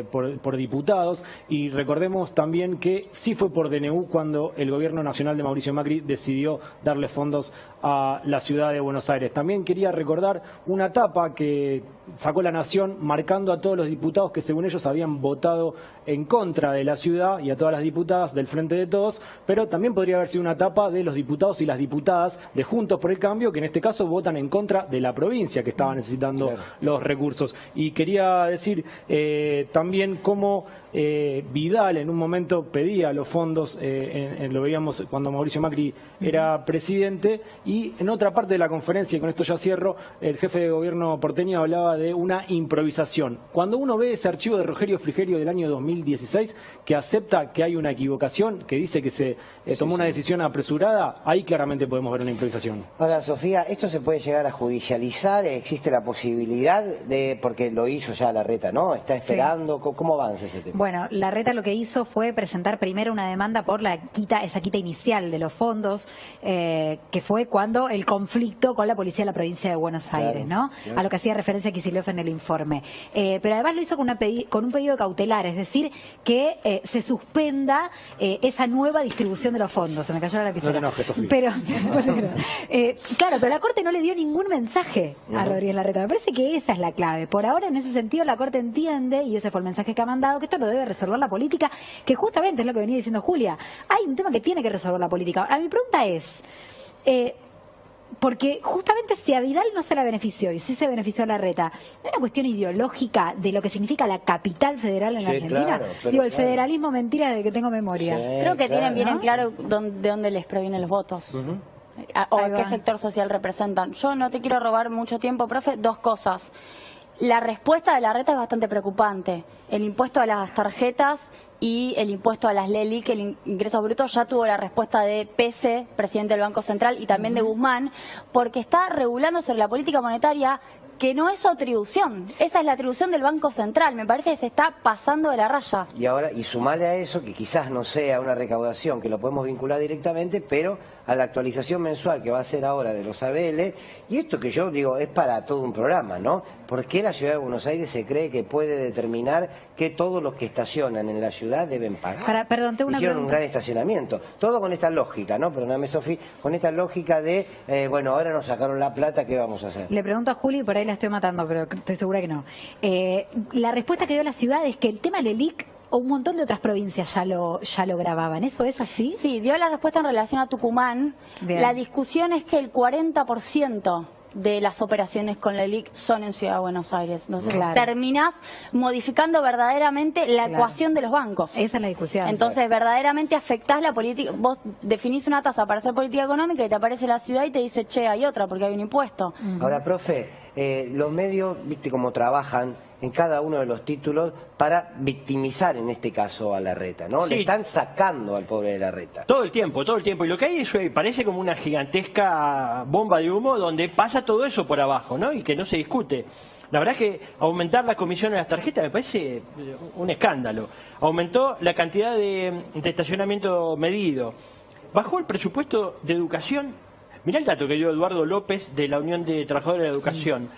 por diputados, y recordemos también que sí fue por DNU cuando el gobierno nacional de Mauricio Macri decidió darle fondos a la ciudad de Buenos Aires. También quería recordar una tapa que sacó La Nación marcando a todos los diputados que según ellos habían votado en contra de la ciudad y a todas las diputadas del Frente de Todos, pero también podría haber sido una tapa de los diputados y las diputadas de Juntos por el Cambio, que en este caso votan en contra de la provincia que estaba necesitando los recursos. Y quería decir también cómo Vidal en un momento pedía los fondos, lo veíamos cuando Mauricio Macri era presidente, y en otra parte de la conferencia, y con esto ya cierro, el jefe de gobierno porteño hablaba de una improvisación. Cuando uno ve ese archivo de Rogerio Frigerio del año 2016, que acepta que hay una equivocación, que dice que se tomó una decisión apresurada, ahí claramente podemos ver una improvisación. Ahora, Sofía, ¿esto se puede llegar a judicializar? ¿Existe la posibilidad de, porque lo hizo ya Larreta, ¿no? ¿Está esperando? Sí. ¿Cómo avanza ese tema? Bueno, Larreta lo que hizo fue presentar primero una demanda por esa quita inicial de los fondos, que fue cuando el conflicto con la policía de la provincia de Buenos Aires, ¿no? Claro. A lo que hacía referencia Kicillof en el informe. Pero además lo hizo con un pedido cautelar, es decir, que se suspenda esa nueva distribución de los fondos. Se me cayó la lapicera. No te enojes, Sofía. Pero, claro, pero la Corte no le dio ningún mensaje a Rodríguez Larreta. Me parece que esa es la clave. Por ahora, en ese sentido, la Corte entiende, y ese fue el mensaje que ha mandado, que esto lo debe resolver la política, que justamente es lo que venía diciendo Julia. Hay un tema que tiene que resolver la política. A mi pregunta es, porque justamente si a Vidal no se la benefició y si se benefició a Larreta, ¿no es una cuestión ideológica de lo que significa la capital federal en la Argentina? Claro, digo, el federalismo mentira de que tengo memoria. Creo que tienen bien en claro de dónde les provienen los votos. o qué sector social representan. Yo no te quiero robar mucho tiempo, profe, dos cosas. La respuesta de Larreta es bastante preocupante. El impuesto a las tarjetas y el impuesto a las LELIC, el ingreso bruto, ya tuvo la respuesta de Pese, presidente del Banco Central, y también de Guzmán, porque está regulando sobre la política monetaria que no es su atribución. Esa es la atribución del Banco Central. Me parece que se está pasando de la raya. Y ahora, y sumarle a eso, que quizás no sea una recaudación que lo podemos vincular directamente, pero a la actualización mensual que va a ser ahora de los ABL, y esto que yo digo es para todo un programa, ¿no? ¿Por qué la Ciudad de Buenos Aires se cree que puede determinar que todos los que estacionan en la ciudad deben pagar? Perdón, tengo una Hicieron un pregunta. gran estacionamiento. Todo con esta lógica, ¿no? Perdóname, Sofi, con esta lógica de, bueno, ahora nos sacaron la plata, ¿qué vamos a hacer? Le pregunto a Juli, y por ahí la estoy matando, pero estoy segura que no. La respuesta que dio la ciudad es que el tema LELIC o un montón de otras provincias ya lo grababan. ¿Eso es así? Sí, dio la respuesta en relación a Tucumán. Bien. La discusión es que el 40% de las operaciones con la LELIC son en Ciudad de Buenos Aires. Entonces terminás modificando verdaderamente la ecuación de los bancos. Esa es la discusión. Entonces verdaderamente afectás la política. Vos definís una tasa para hacer política económica y te aparece la ciudad y te dice, che, hay otra porque hay un impuesto. Ahora, profe, los medios, viste cómo trabajan en cada uno de los títulos para victimizar en este caso a Larreta, ¿no? Sí. Le están sacando al pobre de Larreta. Todo el tiempo, todo el tiempo. Y lo que hay es, parece como una gigantesca bomba de humo donde pasa todo eso por abajo, ¿no? Y que no se discute. La verdad es que aumentar la comisión de las tarjetas me parece un escándalo. Aumentó la cantidad de estacionamiento medido. Bajó el presupuesto de educación. Mirá el dato que dio Eduardo López de la Unión de Trabajadores de la Educación.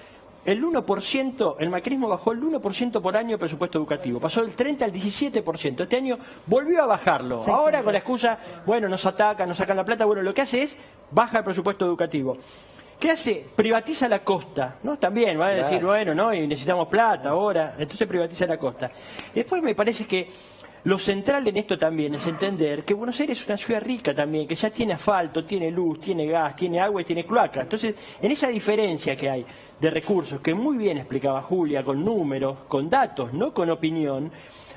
El 1%, el macrismo bajó el 1% por año el presupuesto educativo, pasó del 30 al 17%. Este año volvió a bajarlo. Ahora con la excusa, bueno, nos atacan, nos sacan la plata, bueno, lo que hace es baja el presupuesto educativo. ¿Qué hace? Privatiza la costa, ¿no? También va a decir, bueno, ¿no? Y necesitamos plata ahora, entonces privatiza la costa. Después me parece que lo central en esto también es entender que Buenos Aires es una ciudad rica también, que ya tiene asfalto, tiene luz, tiene gas, tiene agua y tiene cloaca. Entonces, en esa diferencia que hay de recursos, que muy bien explicaba Julia, con números, con datos, no con opinión,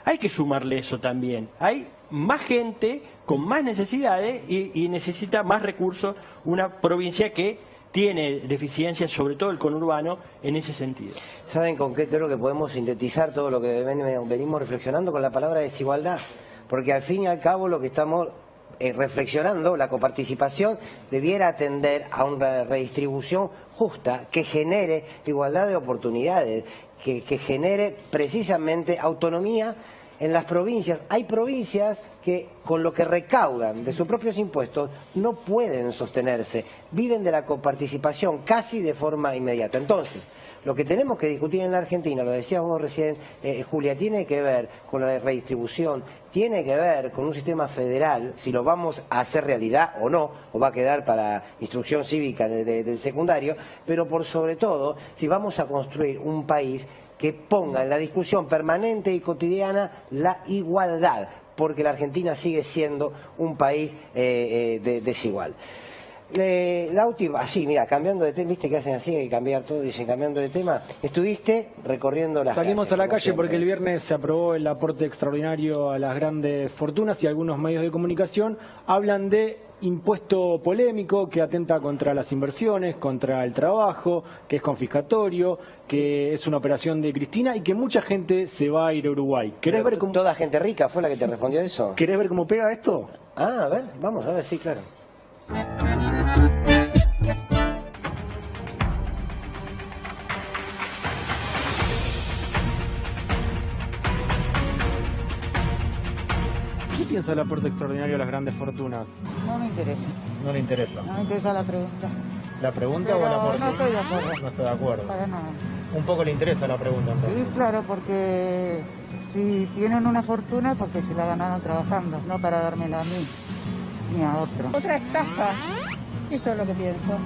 hay que sumarle eso también. Hay más gente con más necesidades y necesita más recursos, una provincia que tiene deficiencias, sobre todo el conurbano, en ese sentido. ¿Saben con qué creo que podemos sintetizar todo lo que venimos reflexionando? Con la palabra desigualdad. Porque al fin y al cabo lo que estamos reflexionando, la coparticipación debiera atender a una redistribución justa que genere igualdad de oportunidades, que genere precisamente autonomía en las provincias. Hay provincias que con lo que recaudan de sus propios impuestos no pueden sostenerse, viven de la coparticipación casi de forma inmediata. Entonces, lo que tenemos que discutir en la Argentina, lo decías vos recién, Julia, tiene que ver con la redistribución, tiene que ver con un sistema federal, si lo vamos a hacer realidad o no, o va a quedar para instrucción cívica del secundario, pero por sobre todo, si vamos a construir un país que ponga en la discusión permanente y cotidiana la igualdad, porque la Argentina sigue siendo un país desigual. La última, sí, mira, cambiando de tema, viste que hacen así, hay que cambiar todo, dicen cambiando de tema. Estuviste recorriendo las Salimos calles, a la como calle siempre. porque el viernes se aprobó el aporte extraordinario a las grandes fortunas y algunos medios de comunicación hablan de impuesto polémico que atenta contra las inversiones, contra el trabajo, que es confiscatorio, que es una operación de Cristina y que mucha gente se va a ir a Uruguay. ¿Querés ver cómo... ¿Toda gente rica fue la que te respondió eso? ¿Querés ver cómo pega esto? Ah, a ver, vamos a ver, sí, claro. ¿Qué piensa del aporte extraordinario a las grandes fortunas? No me interesa. No le interesa. No me interesa la pregunta. ¿La pregunta Pero o el aporte? no estoy de acuerdo. No estoy de acuerdo. Para nada. Un poco le interesa la pregunta entonces. Sí, claro, porque si tienen una fortuna es porque se la ganaron trabajando, no para dármela a mí ni a otro. Otra estafa. Eso es lo que pienso.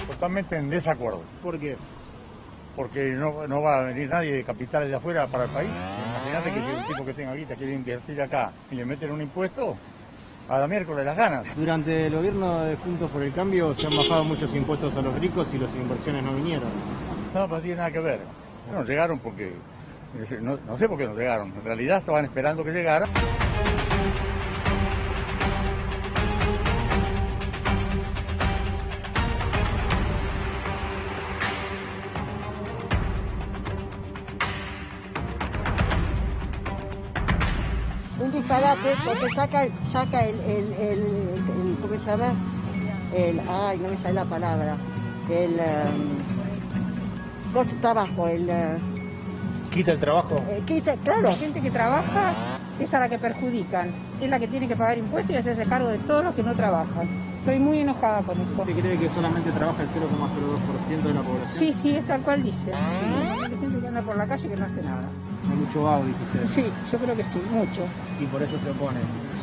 Totalmente en desacuerdo. ¿Por qué? Porque no va a venir nadie de capitales de afuera para el país. Imagínate que si un tipo que tenga guita quiere invertir acá y le meten un impuesto, a la miércoles las ganas. Durante el gobierno de Juntos por el Cambio se han bajado muchos impuestos a los ricos y las inversiones no vinieron. No, no tiene nada que ver. No llegaron porque... No sé por qué no llegaron. En realidad estaban esperando que llegaran. Un disparate porque saca ¿cómo se llama? Ay, no me sale la palabra. Trabajo, ¿Quita el trabajo? Claro, la gente que trabaja es a la que perjudican. Es la que tiene que pagar impuestos y hacerse cargo de todos los que no trabajan. Estoy muy enojada con eso. ¿Usted cree que solamente trabaja el 0,02% de la población? Sí, es tal cual dice. Hay gente que anda por la calle que no hace nada. Hay mucho vago, dice usted. Sí, yo creo que sí, mucho. Y por eso se opone.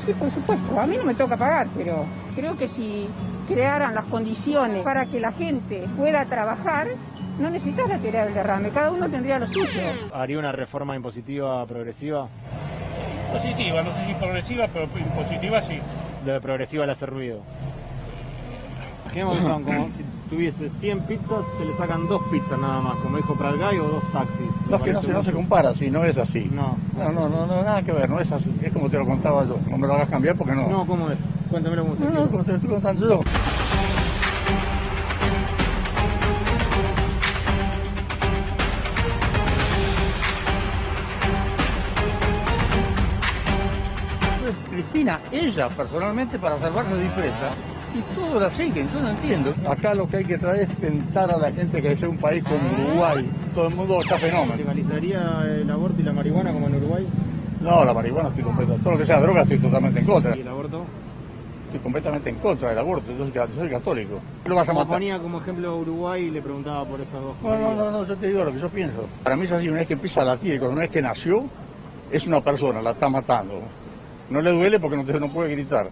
Sí, por supuesto. A mí no me toca pagar, pero creo que si crearan las condiciones para que la gente pueda trabajar, no necesitas la teoría del derrame, cada uno tendría lo suyo. ¿Haría una reforma impositiva progresiva? Positiva, no sé si progresiva, pero impositiva sí. Lo de progresiva le hace ruido. Son como si tuviese 100 pizzas, se le sacan 2 pizzas nada más, como dijo Pratgay, o 2 taxis. No, es que no se compara, sí, no es así. No, nada que ver, no es así. Es como te lo contaba yo, no me lo hagas cambiar porque no. No, ¿cómo es? Cuéntamelo como usted. No, como te estoy contando yo. Cristina, ella personalmente para salvarse de presa, y todos la siguen, yo no entiendo. Acá lo que hay que traer es tentar a la gente que sea un país como Uruguay, todo el mundo está fenómeno. ¿Legalizaría el aborto y la marihuana como en Uruguay? No, la marihuana estoy completamente, todo lo que sea droga estoy totalmente en contra. ¿Y el aborto? Estoy completamente en contra del aborto, yo soy católico. ¿Lo vas a matar? Ponía como ejemplo a Uruguay y le preguntaba por esas dos cosas. No, yo te digo lo que yo pienso. Para mí es así, una vez que empieza a latir, y una vez que nació, es una persona, la está matando. No le duele porque no puede gritar.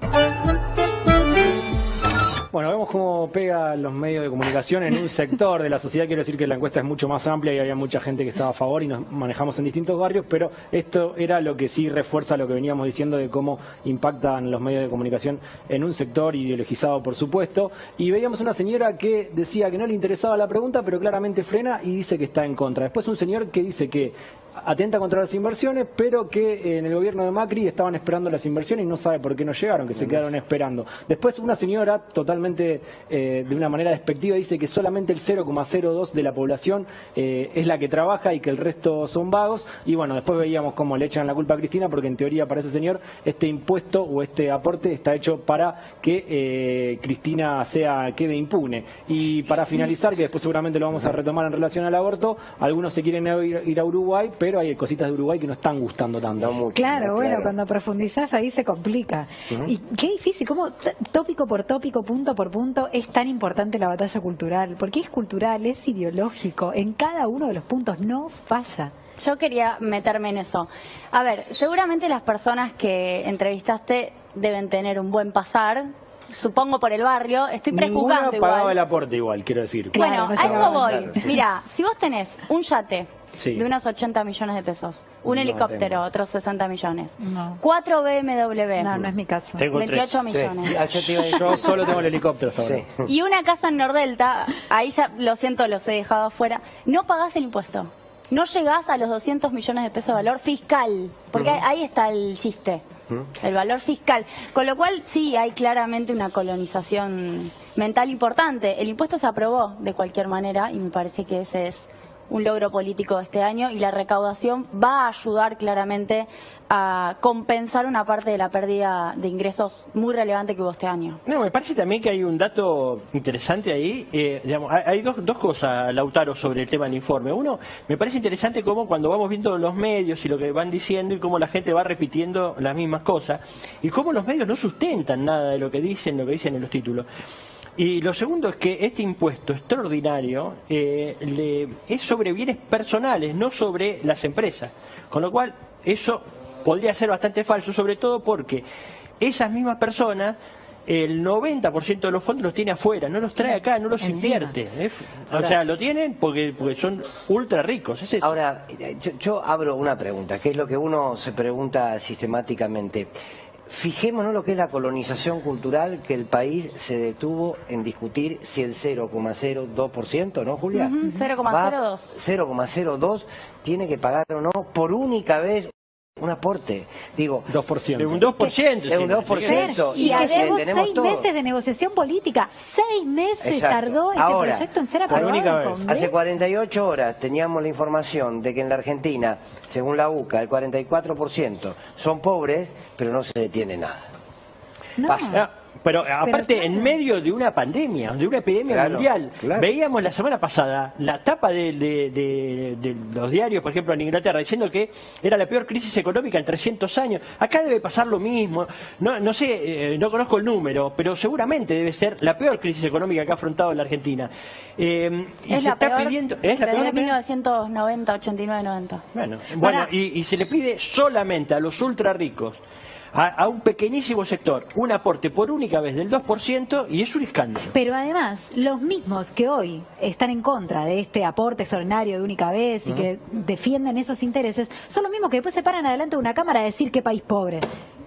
Bueno, vemos cómo pega los medios de comunicación en un sector de la sociedad. Quiero decir que la encuesta es mucho más amplia y había mucha gente que estaba a favor y nos manejamos en distintos barrios, pero esto era lo que sí refuerza lo que veníamos diciendo de cómo impactan los medios de comunicación en un sector ideologizado, por supuesto. Y veíamos una señora que decía que no le interesaba la pregunta, pero claramente frena y dice que está en contra. Después un señor que dice que atenta contra las inversiones, pero que en el gobierno de Macri estaban esperando las inversiones y no sabe por qué no llegaron, que se quedaron esperando. Después una señora totalmente de una manera despectiva dice que solamente el 0,02 de la población es la que trabaja y que el resto son vagos. Y bueno, después veíamos cómo le echan la culpa a Cristina, porque en teoría para ese señor este impuesto o este aporte está hecho para que Cristina quede impune. Y para finalizar, que después seguramente lo vamos a retomar en relación al aborto, algunos se quieren ir a Uruguay, pero hay cositas de Uruguay que no están gustando tanto. Claro, cuando profundizás ahí se complica. Y qué difícil, cómo tópico por tópico, punto por punto, es tan importante la batalla cultural, porque es cultural, es ideológico, en cada uno de los puntos no falla. Yo quería meterme en eso. A ver, seguramente las personas que entrevistaste deben tener un buen pasar, supongo por el barrio, estoy prejuzgando Ninguna pagaba igual. el aporte igual, quiero decir. Bueno, Claro, a eso voy. Claro. Mira, si vos tenés un yate Sí. de unos 80 millones de pesos, un No helicóptero, tengo. otros 60 millones, No. 4 BMW, No es mi caso. Tengo 28 tres. millones. Yo solo tengo el helicóptero hasta ahora. Y una casa en Nordelta, ahí ya, lo siento, los he dejado afuera, no pagás el impuesto. No llegás a los 200 millones de pesos de valor fiscal, porque ahí está el chiste, el valor fiscal. Con lo cual, sí, hay claramente una colonización mental importante. El impuesto se aprobó de cualquier manera y me parece que ese es un logro político de este año, y la recaudación va a ayudar claramente a compensar una parte de la pérdida de ingresos muy relevante que hubo este año. No, me parece también que hay un dato interesante ahí. Digamos, hay dos cosas, Lautaro, sobre el tema del informe. Uno, me parece interesante cómo cuando vamos viendo los medios y lo que van diciendo y cómo la gente va repitiendo las mismas cosas y cómo los medios no sustentan nada de lo que dicen en los títulos. Y lo segundo es que este impuesto extraordinario es sobre bienes personales, no sobre las empresas. Con lo cual, eso podría ser bastante falso, sobre todo porque esas mismas personas, el 90% de los fondos los tiene afuera, no los trae acá, no los invierte. O sea, lo tienen porque son ultra ricos. Es eso. Ahora, yo abro una pregunta, que es lo que uno se pregunta sistemáticamente. fijémonos lo que es la colonización cultural, que el país se detuvo en discutir si el 0,02%, ¿no, Julia? 0,02. 0,02 tiene que pagar o no por única vez un aporte. Digo, 2%. De un 2%. De un 2%. Y que tenemos tenemos 6 todo. meses de negociación política. 6 meses Exacto. tardó este Ahora, proyecto en ser aprobado en el Congreso. hace 48 horas teníamos la información de que en la Argentina, según la UCA, el 44% son pobres, pero no se detiene nada. No. Pasa. Pero aparte, claro, en medio de una pandemia, de una epidemia mundial, veíamos la semana pasada la tapa de los diarios, por ejemplo, en Inglaterra, diciendo que era la peor crisis económica en 300 años. Acá debe pasar lo mismo. No sé, no conozco el número, pero seguramente debe ser la peor crisis económica que ha afrontado la Argentina. Y Es se la está peor pidiendo... ¿Es la desde peor? 1990, 89, 90. Bueno, y se le pide solamente a los ultra ricos, a un pequeñísimo sector, un aporte por única vez del 2%, y es un escándalo. Pero además, los mismos que hoy están en contra de este aporte extraordinario de única vez y que defienden esos intereses, son los mismos que después se paran adelante de una cámara a decir qué país pobre.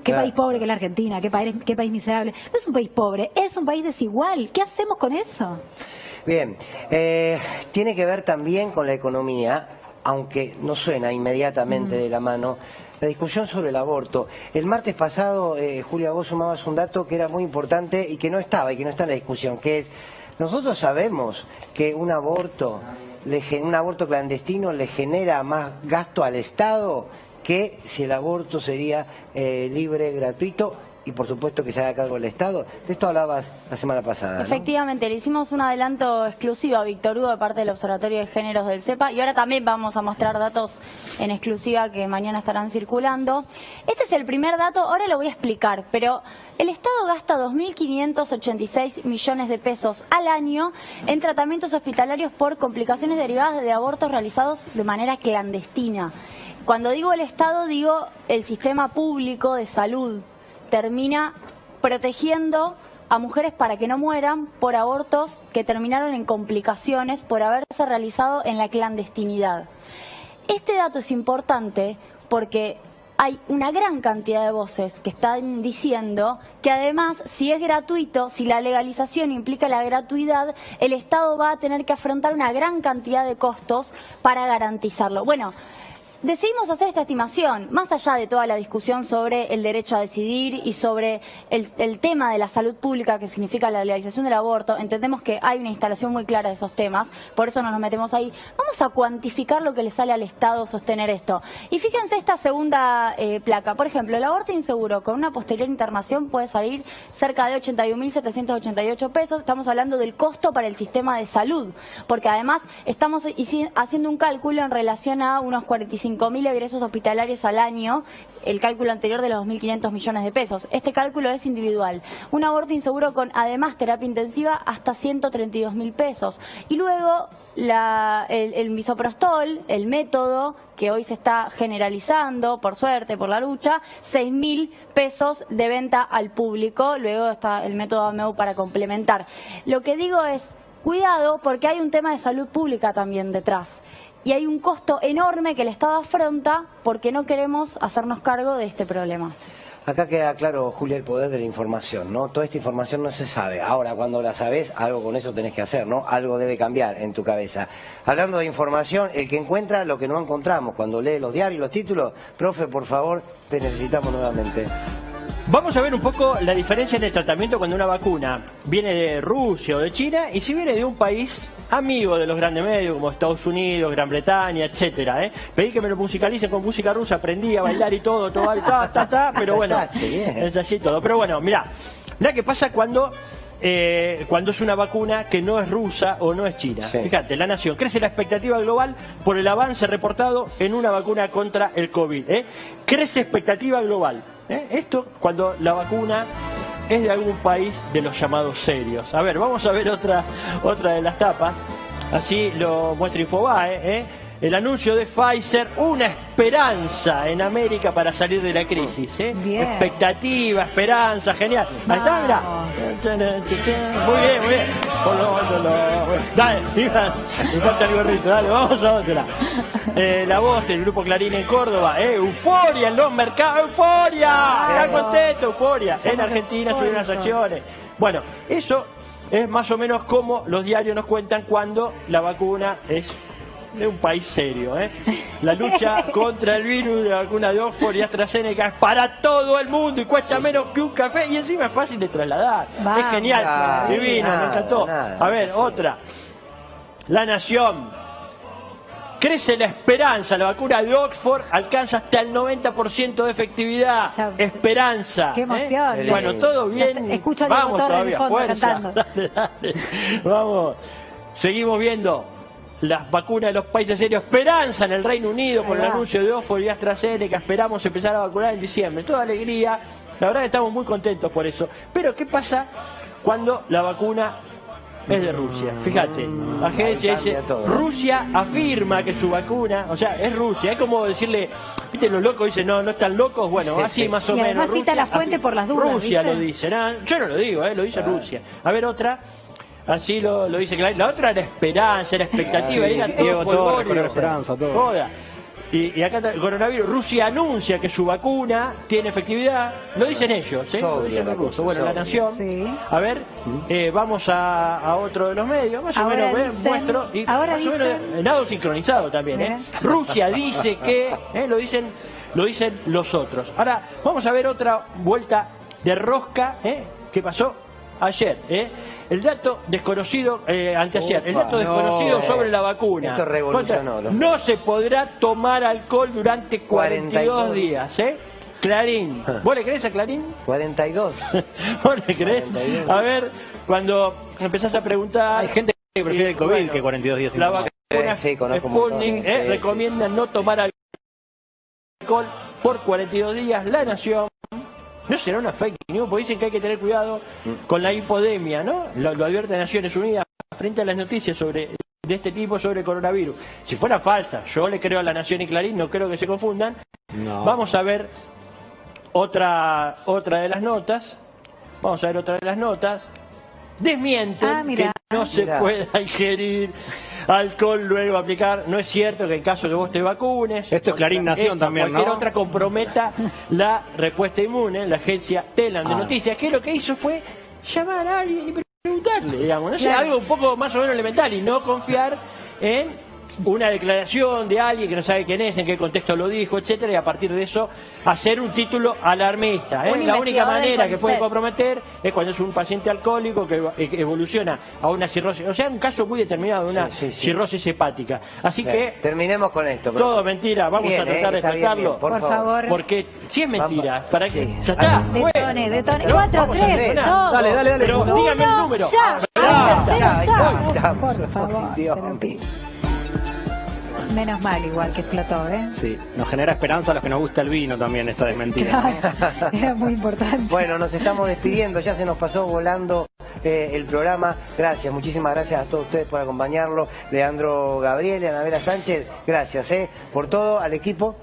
Qué país pobre que es la Argentina, qué país miserable. No es un país pobre, es un país desigual. ¿Qué hacemos con eso? Bien, tiene que ver también con la economía, aunque no suena inmediatamente de la mano. La discusión sobre el aborto. El martes pasado, Julia, vos sumabas un dato que era muy importante y que no estaba y que no está en la discusión, que es, nosotros sabemos que un aborto clandestino le genera más gasto al Estado que si el aborto sería libre, gratuito, y por supuesto que se haga cargo del Estado. De esto hablabas la semana pasada, ¿no? Efectivamente, le hicimos un adelanto exclusivo a Víctor Hugo de parte del Observatorio de Géneros del CEPA y ahora también vamos a mostrar datos en exclusiva que mañana estarán circulando. Este es el primer dato, ahora lo voy a explicar, pero el Estado gasta 2.586 millones de pesos al año en tratamientos hospitalarios por complicaciones derivadas de abortos realizados de manera clandestina. Cuando digo el Estado, digo el sistema público de salud. Termina protegiendo a mujeres para que no mueran por abortos que terminaron en complicaciones por haberse realizado en la clandestinidad. Este dato es importante porque hay una gran cantidad de voces que están diciendo que además, si es gratuito, si la legalización implica la gratuidad, el Estado va a tener que afrontar una gran cantidad de costos para garantizarlo. Bueno, decidimos hacer esta estimación, más allá de toda la discusión sobre el derecho a decidir y sobre el tema de la salud pública que significa la legalización del aborto. Entendemos que hay una instalación muy clara de esos temas, por eso no nos metemos ahí. Vamos a cuantificar lo que le sale al Estado sostener esto. Y fíjense esta segunda placa. Por ejemplo, el aborto inseguro con una posterior internación puede salir cerca de 81.788 pesos. Estamos hablando del costo para el sistema de salud, porque además estamos haciendo un cálculo en relación a unos 45.000 egresos hospitalarios al año, el cálculo anterior de los 2.500 millones de pesos. Este cálculo es individual. Un aborto inseguro con además terapia intensiva hasta 132.000 pesos. Y luego el misoprostol, el método que hoy se está generalizando, por suerte, por la lucha, 6.000 pesos de venta al público. Luego está el método AMEU para complementar. Lo que digo es, cuidado, porque hay un tema de salud pública también detrás. Y hay un costo enorme que el Estado afronta porque no queremos hacernos cargo de este problema. Acá queda claro, Julia, el poder de la información, ¿no? Toda esta información no se sabe. Ahora, cuando la sabes, algo con eso tenés que hacer, ¿no? Algo debe cambiar en tu cabeza. Hablando de información, el que encuentra lo que no encontramos cuando lee los diarios, los títulos, profe, por favor, te necesitamos nuevamente. Vamos a ver un poco la diferencia en el tratamiento cuando una vacuna viene de Rusia o de China y si viene de un país amigo de los grandes medios como Estados Unidos, Gran Bretaña, etcétera. Pedí que me lo musicalicen con música rusa, aprendí a bailar y todo, pero bueno, es así todo. Pero bueno, mirá qué pasa cuando es una vacuna que no es rusa o no es china. Sí. Fíjate, La Nación: crece la expectativa global por el avance reportado en una vacuna contra el COVID. Crece expectativa global. Esto cuando la vacuna es de algún país de los llamados serios. A ver, vamos a ver otra de las tapas. Así lo muestra Infobae. El anuncio de Pfizer, una esperanza en América para salir de la crisis. Bien. Expectativa, esperanza, genial. Ahí está, mirá. Muy bien, muy bien. Dale, me falta el gorrito, dale, vamos a otra. La voz del Grupo Clarín en Córdoba, euforia en los mercados, euforia, gran concepto, euforia. En Argentina subieron las acciones. Bueno, eso es más o menos como los diarios nos cuentan cuando la vacuna es de un país serio. La lucha contra el virus de la vacuna de Oxford y AstraZeneca es para todo el mundo y cuesta menos que un café y encima es fácil de trasladar. Es genial, divino, me encantó. A ver, otra. La Nación. Crece la esperanza, la vacuna de Oxford alcanza hasta el 90% de efectividad. Esperanza. Qué emoción. Bueno, todo bien. Escucho a vamos Diego Torres todavía, de fondo fuerza. cantando. Dale. Vamos. Seguimos viendo las vacunas de los países serios. Esperanza en el Reino Unido con el anuncio de Oxford y AstraZeneca. Esperamos empezar a vacunar en diciembre. Toda alegría. La verdad que estamos muy contentos por eso. Pero ¿qué pasa cuando la vacuna es de Rusia? Fíjate, la agencia dice, Rusia afirma que su vacuna, o sea, es Rusia, es como decirle, viste, los locos dicen, no están locos, bueno, así más o menos. Y además cita la fuente por las dudas, Rusia ¿viste? lo dice, yo no lo digo, lo dice Rusia. A ver, otra. Así lo dice Clarín. La otra era esperanza, era expectativa, era todo Diego Torres, polvorio. esperanza, todo. Joda. Y acá está el coronavirus. Rusia anuncia que su vacuna tiene efectividad. Lo dicen ellos, lo dicen los rusos. Bueno, La Nación. Sí. A ver, vamos a otro de los medios. Más o Ahora menos muestro. Y ahora más o menos nado sincronizado también. Rusia dice que, lo dicen los otros. Ahora, vamos a ver otra vuelta de rosca que pasó ayer. El dato desconocido, anteayer, el dato desconocido sobre la vacuna. Esto revolucionó. No se podrá tomar alcohol durante 42 días, Clarín. ¿Vos le crees a Clarín? 42. ¿Vos le crees? 42. A ver, cuando empezás a preguntar... Hay gente que prefiere el COVID que 42 días sin la tomar. vacuna Sputnik recomienda no tomar alcohol por 42 días. La Nación... No será una fake news, porque dicen que hay que tener cuidado con la infodemia, ¿no? Lo advierte Naciones Unidas frente a las noticias de este tipo sobre coronavirus. Si fuera falsa, yo le creo a La Nación y Clarín, no creo que se confundan. No. Vamos a ver otra de las notas. Desmienten que no se pueda ingerir alcohol luego aplicar. No es cierto que en caso de que vos te vacunes, esto es Clarín Nación también, ¿no? Cualquier otra comprometa la respuesta inmune. La agencia Telam de Noticias, que lo que hizo fue llamar a alguien y preguntarle, digamos, no sé, algo un poco más o menos elemental y no confiar en una declaración de alguien que no sabe quién es, en qué contexto lo dijo, etcétera, y a partir de eso hacer un título alarmista. La única manera que puede comprometer es cuando es un paciente alcohólico que evoluciona a una cirrosis, o sea, un caso muy determinado de una cirrosis hepática. Así que terminemos con esto. Todo mentira, vamos a tratar de explicarlo. Por favor. Porque si es mentira, ¿para qué? Ya está. Detone. 4, 3, 2. Dale. Pero dígame el número. Ya. Por favor. Dios mío. Menos mal igual que explotó, Sí, nos genera esperanza a los que nos gusta el vino también esta desmentida. Era muy importante. Bueno, nos estamos despidiendo, ya se nos pasó volando el programa. Gracias, muchísimas gracias a todos ustedes por acompañarlo. Leandro Gabriel y Anabela Sánchez, gracias por todo, al equipo.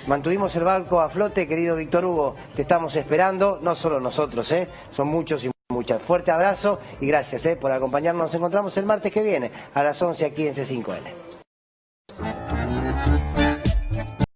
Mantuvimos el barco a flote, querido Víctor Hugo, te estamos esperando, no solo nosotros, son muchos y muchas. Fuerte abrazo y gracias por acompañarnos. Nos encontramos el martes que viene a las 11 aquí en C5N.